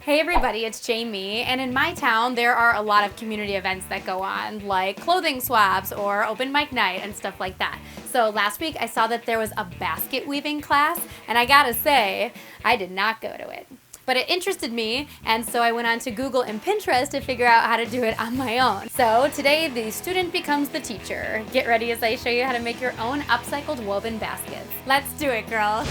Hey everybody, it's Jamie, and in my town there are a lot of community events that go on, like clothing swaps or open mic night and stuff like that. So last week I saw that there was a basket weaving class, and I gotta say, I did not go to it. But it interested me, and so I went on to Google and Pinterest to figure out how to do it on my own. So today the student becomes the teacher. Get ready as I show you how to make your own upcycled woven baskets. Let's do it, girl.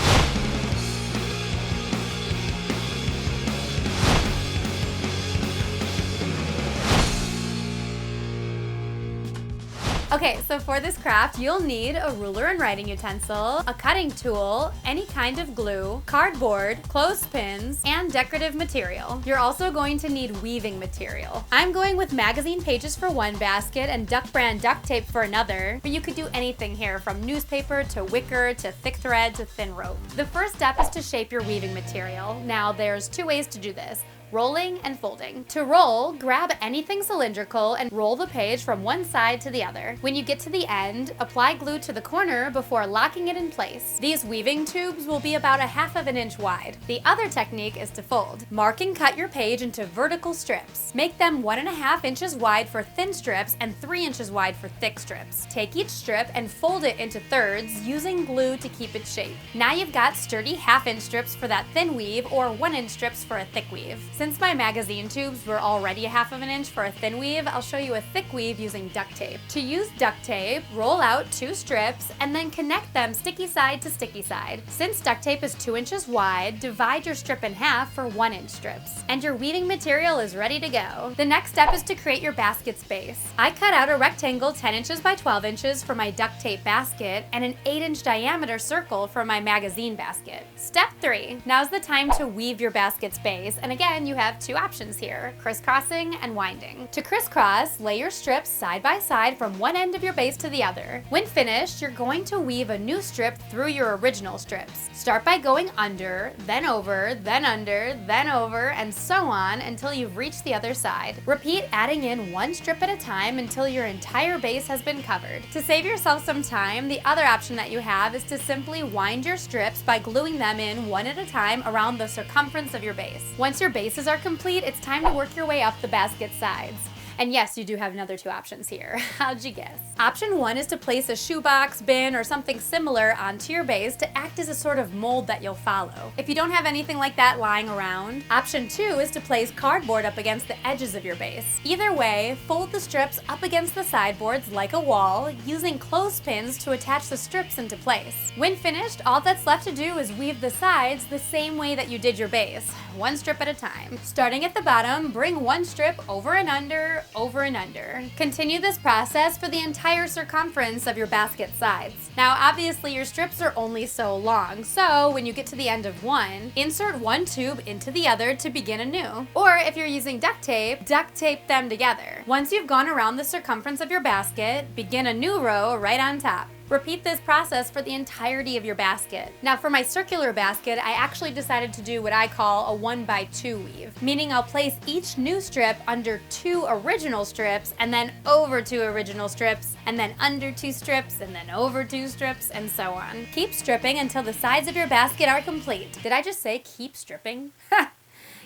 Okay, so for this craft, you'll need a ruler and writing utensil, a cutting tool, any kind of glue, cardboard, clothespins, and decorative material. You're also going to need weaving material. I'm going with magazine pages for one basket and Duct brand duct tape for another, but you could do anything here from newspaper to wicker to thick thread to thin rope. The first step is to shape your weaving material. Now, there's two ways to do this: rolling and folding. To roll, grab anything cylindrical and roll the page from one side to the other. When you get to the end, apply glue to the corner before locking it in place. These weaving tubes will be about 1/2 inch wide. The other technique is to fold. Mark and cut your page into vertical strips. Make them 1.5 inches wide for thin strips and 3 inches wide for thick strips. Take each strip and fold it into thirds using glue to keep its shape. Now you've got sturdy 1/2 inch strips for that thin weave or 1 inch strips for a thick weave. Since my magazine tubes were already 1/2 inch for a thin weave, I'll show you a thick weave using duct tape. To use duct tape, roll out 2 strips and then connect them sticky side to sticky side. Since duct tape is 2 inches wide, divide your strip in half for 1 inch strips. And your weaving material is ready to go. The next step is to create your basket's base. I cut out a rectangle 10 inches by 12 inches for my duct tape basket and an 8 inch diameter circle for my magazine basket. Step 3. Now's the time to weave your basket's base, and again, you have 2 options here: crisscrossing and winding. To crisscross, lay your strips side by side from one end of your base to the other. When finished, you're going to weave a new strip through your original strips. Start by going under, then over, then under, then over, and so on until you've reached the other side. Repeat adding in 1 strip at a time until your entire base has been covered. To save yourself some time, the other option that you have is to simply wind your strips by gluing them in one at a time around the circumference of your base. Once your bases are complete, it's time to work your way up the basket sides. And yes, you do have another 2 options here. How'd you guess? Option 1 is to place a shoebox, bin, or something similar onto your base to act as a sort of mold that you'll follow. If you don't have anything like that lying around, option 2 is to place cardboard up against the edges of your base. Either way, fold the strips up against the sideboards like a wall, using clothespins to attach the strips into place. When finished, all that's left to do is weave the sides the same way that you did your base, 1 strip at a time. Starting at the bottom, bring 1 strip over and under, over and under. Continue this process for the entire circumference of your basket sides. Now, obviously your strips are only so long, so when you get to the end of one, insert 1 tube into the other to begin anew. Or if you're using duct tape them together. Once you've gone around the circumference of your basket, begin a new row right on top. Repeat this process for the entirety of your basket. Now for my circular basket, I actually decided to do what I call a 1x2 weave, meaning I'll place each new strip under 2 original strips and then over 2 original strips and then under 2 strips and then over 2 strips and so on. Keep stripping until the sides of your basket are complete. Did I just say keep stripping?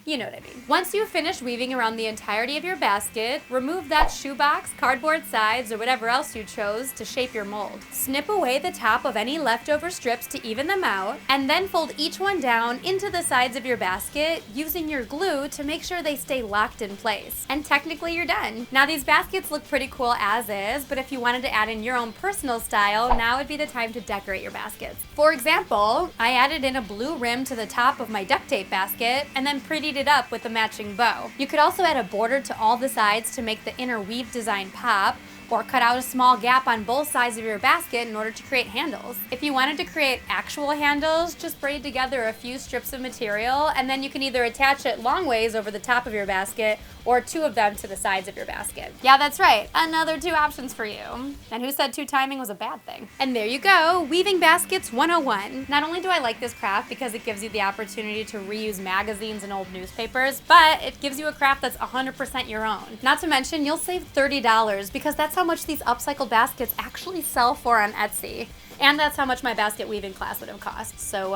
You know what I mean. Once you've finished weaving around the entirety of your basket, remove that shoebox, cardboard sides, or whatever else you chose to shape your mold. Snip away the top of any leftover strips to even them out, and then fold each one down into the sides of your basket using your glue to make sure they stay locked in place. And technically you're done. Now these baskets look pretty cool as is, but if you wanted to add in your own personal style, now would be the time to decorate your baskets. For example, I added in a blue rim to the top of my duct tape basket and then prettied it up with a matching bow. You could also add a border to all the sides to make the inner weave design pop, or cut out a small gap on both sides of your basket in order to create handles. If you wanted to create actual handles, just braid together a few strips of material and then you can either attach it long ways over the top of your basket or 2 of them to the sides of your basket. Yeah, that's right, another 2 options for you. And who said 2 timing was a bad thing? And there you go, Weaving Baskets 101. Not only do I like this craft because it gives you the opportunity to reuse magazines and old newspapers, but it gives you a craft that's 100% your own. Not to mention, you'll save $30 because that's how much these upcycled baskets actually sell for on Etsy. And that's how much my basket weaving class would have cost. So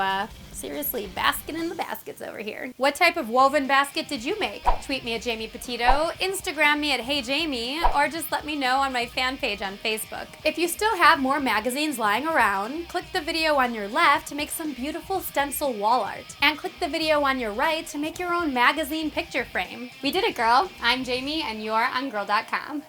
Seriously, basking in the baskets over here. What type of woven basket did you make? Tweet me at Jamie Petito, Instagram me at HeyJamie, or just let me know on my fan page on Facebook. If you still have more magazines lying around, click the video on your left to make some beautiful stencil wall art. And click the video on your right to make your own magazine picture frame. We did it, girl. I'm Jamie, and you're on Gurl.com.